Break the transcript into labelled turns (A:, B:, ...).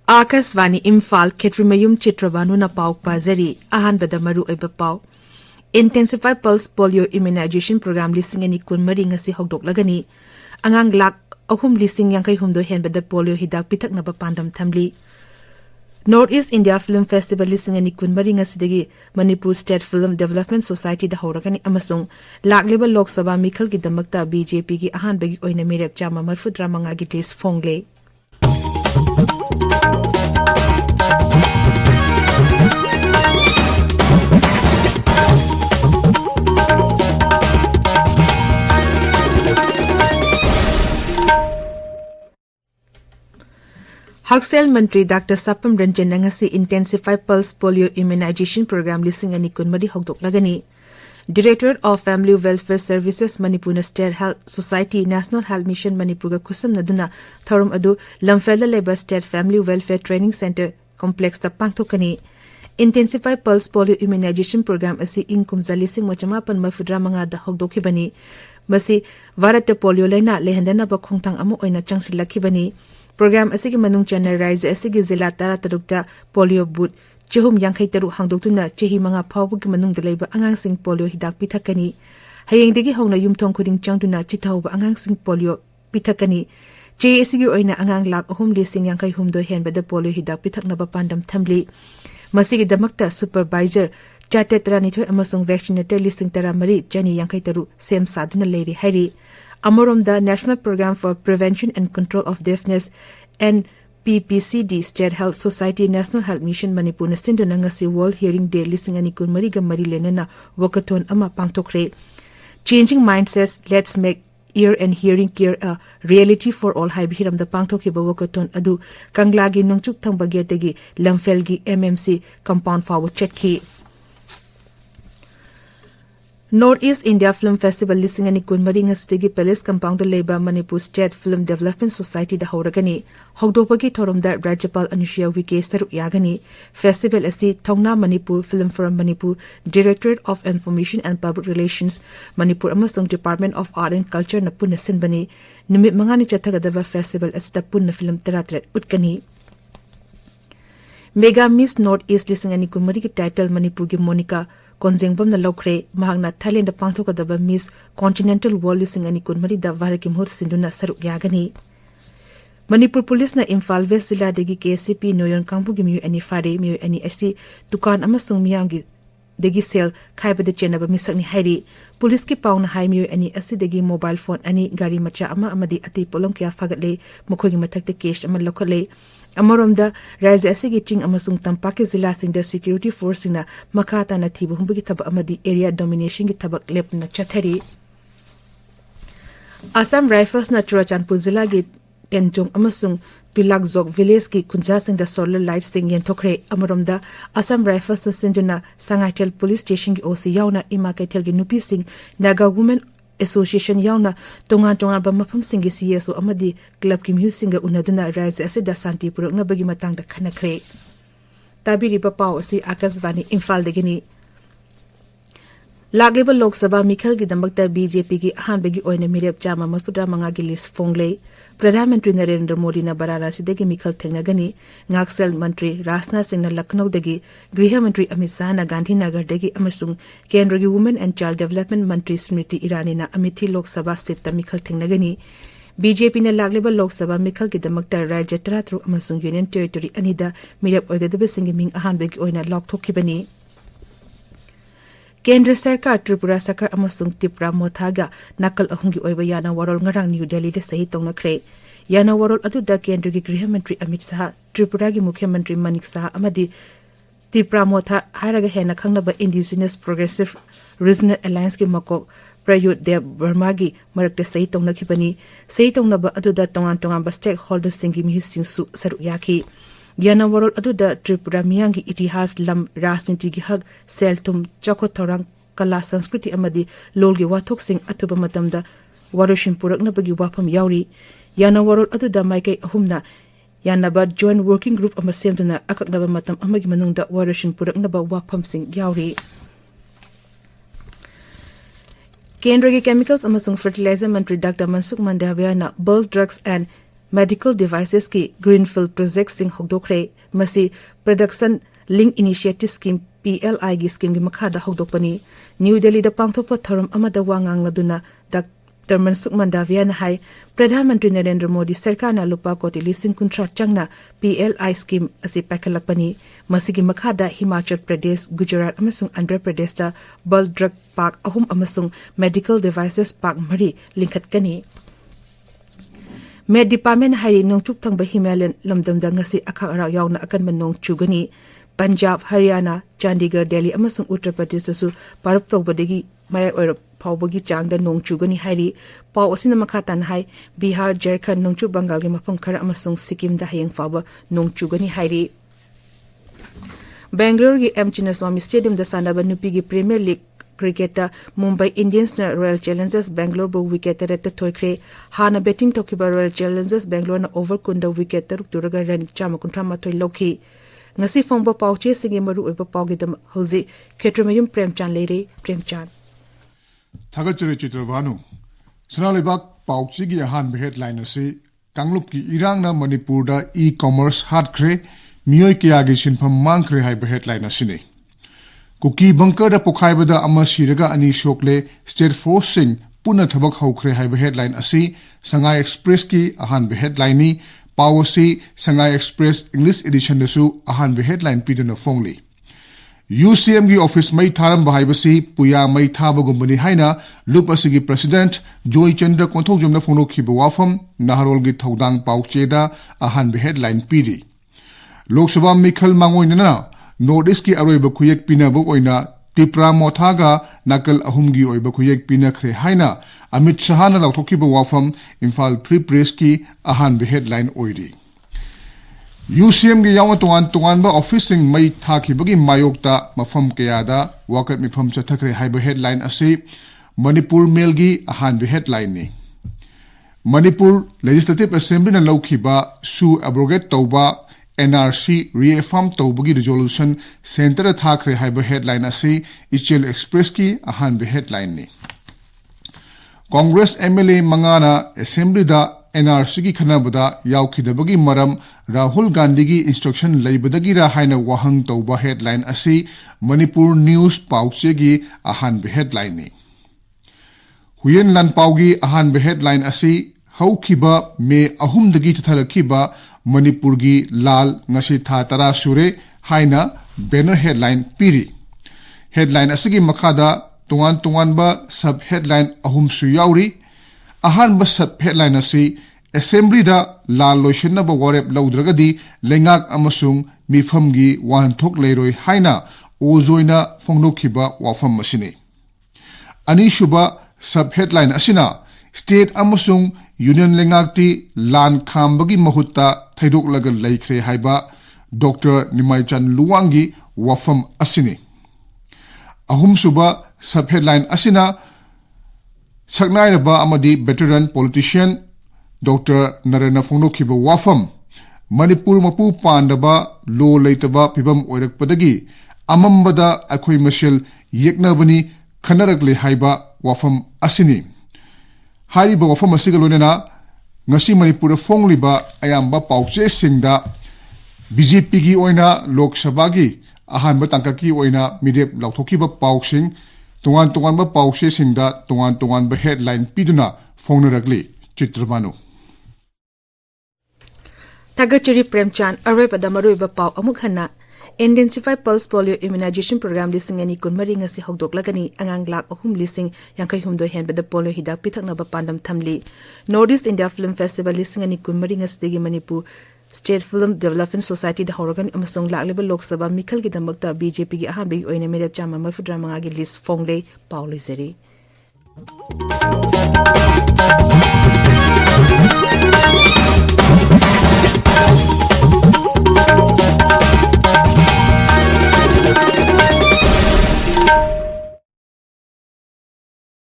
A: Akasvani Imphal Chitrabhanu Chitrabhanu na pau pazari ahanbada maru oiba pau. Intensify Pulse Polio Immunization Program lising ani kunmari ngasi hogdoklagani. Angang lak ahum lising yang kay humdo henbada polio hidak pitak na pandam thamli. Northeast India Film Festival lising ani kunmari ngasidagi Manipur State Film Development Society da hawrakani amasung lakleba Lok Sabha Mikhal gi damakta BJP gi ahanbagi oina merep chama marfudra manga gi list fongle. Haksel Mantri Dr. Sapam Ranjan ngasi Intensify Pulse Polio Immunization Program lising ani kunmari hogdok lagani. Directorate of Family Welfare Services Manipur State Health Society National Health Mission Manipur ga kusam naduna thorum adu Lamphela Labor State Family Welfare Training Center Complex ta pangthokani. Intensify Pulse Polio Immunization Program asi inkumza lising mochamapan mafudra manga da hogdokibani. Masi Varata polio laina lehendana ba khongtang amu oina changsilakibani. Program asigi manung chana rise asigi zila tara tarukta polio boot chehum yankhai taru hangdoktuna chehi manga phawbugi manung dalaiba angang sing polio hidak pithakani hayeng degi hongna yumthong khuding changduna chithauba angang sing polio pithakani che asigi oina angang lak ahum lising yankhai humdo henbada polio hidak pithaknaba pandam thamli masigi damakta supervisor chate taranithoi amasung vaccinator lising taramari chani yankhai taru sem saduna leiri hari Amorom the National Program for Prevention and Control of Deafness NPPCD State Health Society National Health Mission Manipur Nasindu Nangasi World Hearing Day lising ani kunmari ga mari lenana walkathon ama pangthokre. Changing mindsets, let's make ear and hearing care a reality for all haibiram the pangthokiba walkathon adu kanglagi nungchuk thangbagedagi Lamfelgi MMC compound forward chetki. Northeast India Film Festival lising ani kunmari ngastigi Palace Compound Labor Manipur State Film Development Society da hawragani hogdopagi thoromda Rajapal Anushya Wike Saruk Yagani Festival asi Thongna Manipur Film Forum Manipur Directorate of Information and Public Relations Manipur amasung Department of Art and Culture na punna sinbani nimit mangani chathagadava festival asita punna film teratret utkani Mega Miss Northeast lising ani kunmari ki title Manipur gi Monica Konjengbom na lokre mahangna Thailand da pangthokadaba Miss Continental World lising ani kunmari da varaki mhur sinduna saruk yagani Manipur Police na Imphal West Zilla degi KCP Noyon Kangbu gi miyu ani fare miyu ani asi dukan amasung miyang gi degi sel khaibada chenaba misakni hairi police ki pauna hai miyu ani asi degi mobile phone ani gari macha ama amadi ati polong kya fagatle mukhogi mathakte case ama lokhale Amoromda Raja Asigi Ching amasung Tampaki Zilla sing the security force na makata na thibu humbugi thaba amadi area domination gi thabak lep na chathari Assam Rifles na Churachandpur Zilla gi Tenjong amasung Tulakzok village ki kunja sing the solar light sing yen thokre Amoromda Assam Rifles sinduna Sangaitel police station gi OC yauna Imakaitel gi nupi sing Naga Women Association yauna tonga ba mafam singi CSO amadi club ki mu singa unaduna rise asida santi purok na bagi matang da khanakre tabiri ba paw asi Akasvani Imphal degini lagleba Lok Sabha Mikhal gi damakta BJP gi han bagi oina mirep chama mafudra manga gi list fongle Pradhan Mantri Narendra Modi na Varanasi degi Mikhal thengnagani Ngaksel Mantri Rasna Singh na Lucknow degi Griha Mantri Amit Shah na Gandhinagar degi amasung Kendra gi Women and Child Development Mantri Smriti Irani na Amethi Lok Sabha seat ta Mikhal thengnagani BJP na lagleba Lok Sabha Mikhal gi damakta Rajya Taratru amasung Union Territory anida mirap oigadaba singi ming ahan bagi oina lok thokibani Kendra Sarkar Tripura Sakar amasung Tipra Mothaga nakal ahungi oiba yana warol ngarang New Delhi de sahi tongna yana warol adu da Kendra gi Griha Mantri Amit Shah Tripura gi Mukhya Mantri Manik Shah amadi Tipra Motha haraga hena khangnaba Indigenous Progressive Regional Alliance gi makok Prayut Dev Burma gi marakte sahi tongna khibani sahi tongnaba adu da tongan ba stakeholders singi mi sing su saru yaki Yana warol adu da Tripura miyangi itihas lam rasniti gi hag seltum chako thorang kala sanskriti amadi lolgi wathok sing atuba matamda waroshin purakna bagi wafam yauri yana warol adu da maikai ahumna yana ba joint working group amasemduna akaknaba matam amagi manungda waroshin purakna ba wafam sing yauri Kendra gi Chemicals amasung Fertilizer Mantri Dr. Mansukh Mandavia na bulk drugs and medical devices ki greenfield project sing hokdokre masi production link initiative scheme PLI gi scheme gi makhada hokdokpani New Delhi da pangthopa thorum amada wangang laduna Dr. Mansukh Mandaviya na hai Pradhan Mantri Narendra Modi sarkar na lupa koti lising kuntra changna PLI scheme asi pakhalakpani masigi makhada Himachal Pradesh Gujarat amasung Andhra Pradesh da bulk drug park ahum amasung medical devices park mari linkhatkani Med Department hari nongchuk thangba Himalayan lamdamda ngasi akhara yawna akanma nong chugani Punjab Haryana Chandigarh Delhi amasung Uttar Pradesh su parup tawbadagi maya oirap phawbagi changda nong chugani hari paw asina makhatan hai Bihar Jharkhand nongchu Bengal gi mafam khara amasung Sikkim da hayang phawba nong chugani hari Bangalore gi M Chinnaswamy Stadium da sanaba nupi gi Premier League Cricketer Mumbai Indians na Royal Challengers Bangalore bu wicket reta thoikre hana batting tokiba Royal Challengers Bangalore na over kunda wicket taruk turaga ran chamakuntra mathoi lokhi ngasi fongba pauche singi maru oiba paugi dam hozi Chitrabhanu Premchand leire Premchand
B: Thagachare Chitrabhanu Sanalibak pauchi gi ahan headline ase Kanglup ki irang na Manipur da e-commerce hatkre miyoi kya gi sinpham mangkre hai headline asine Kuki bunker da pokhaibada ama siraga ani shokle state force sing puna thabak haukre haiba headline asi Sangai Express ki ahan headline ni Pawasi Sangai Express English edition dasu ahan headline piduna fongli UCM gi office mai tharam bahaibasi puya mai thaba gumbani haina lup asigi president Joy Chandra konthok jomna phongno khiba wafam naharol gi thodang pauche da ahan headline pidi Lok Sabha Mikhal mangoina Northeast ki aroiba khuyek pinabok oina Tipra Mothaga nakal ahumgi oiba khuyek pinakhre haina Amit Shah na lauthokiba wafam Imphal Free Press ki ahan headline oiri UCM gi yawa tuan ba officing mai thakibagi mayokta mafam kayada wakat mifam chathakre haiba headline ase Manipur Mail gi ahan headline ni Manipur Legislative Assembly na laukiba su abrogate tauba NRC reaffirm tawbagi resolution center thakre haiba headline ase Ichel Express ki ahan headline ni Congress MLA mangana assembly da NRC ki khanabada yaukhidabagi maram Rahul Gandhi gi instruction leibadagi ra haina wahang tawba headline ase Manipur News pauche gi ahan headline ni Huyen Lanpau gi ahan headline ase haukhiba me ahumdagi thatharakhiba Manipur gi lal ngasi tha tara sure haina banner headline piri headline asigi makhada tungan ba sub headline ahum su yauri ahan ba sub headline asi assembly da lal loishna ba warep laudragadi lengak amasung mifam gi wan thok leiroi haina ozoina fongnokhiba wafam masini ani shuba sub headline asina state amasung union lengakti lan khambagi mahutta thaidok lagal laikre haiba Dr. Nimaichan Luwangi wafam asini ahum suba sub headline asina saknai ba amadi veteran politician Dr. Narana Fongnokhiba wafam Manipur mapu pandaba lo leitaba pibam oirakpadagi amambada akhoi mashel yeknabani khanarakle haiba wafam asini Hariba wafam asiga loinana ngasi Manipur fongliba ayamba pauche singda BJP gi oina Lok Sabha gi ahanba tangkaki oina midep lauthokiba pausing tungan ba pause singda tungan ba headline piduna phonaragli Chitrabhanu
A: Thagachari Premchand aroi padamaroi ba pau amuk hana Intensify Pulse Polio Immunization Program lising ani kunmari ngasi hokdoklagani angang lak ahum lising yangkai humdo henbada polio hidak pithakna ba pandam thamli Northeast India Film Festival lising ani kunmari ngasdegi Manipur State Film Development Society da horogan amasong lakleba Lok Sabha Mikhal gi damakta BJP gi ahan begi oina merep chama marfudra manga gi list fongle pauli zeri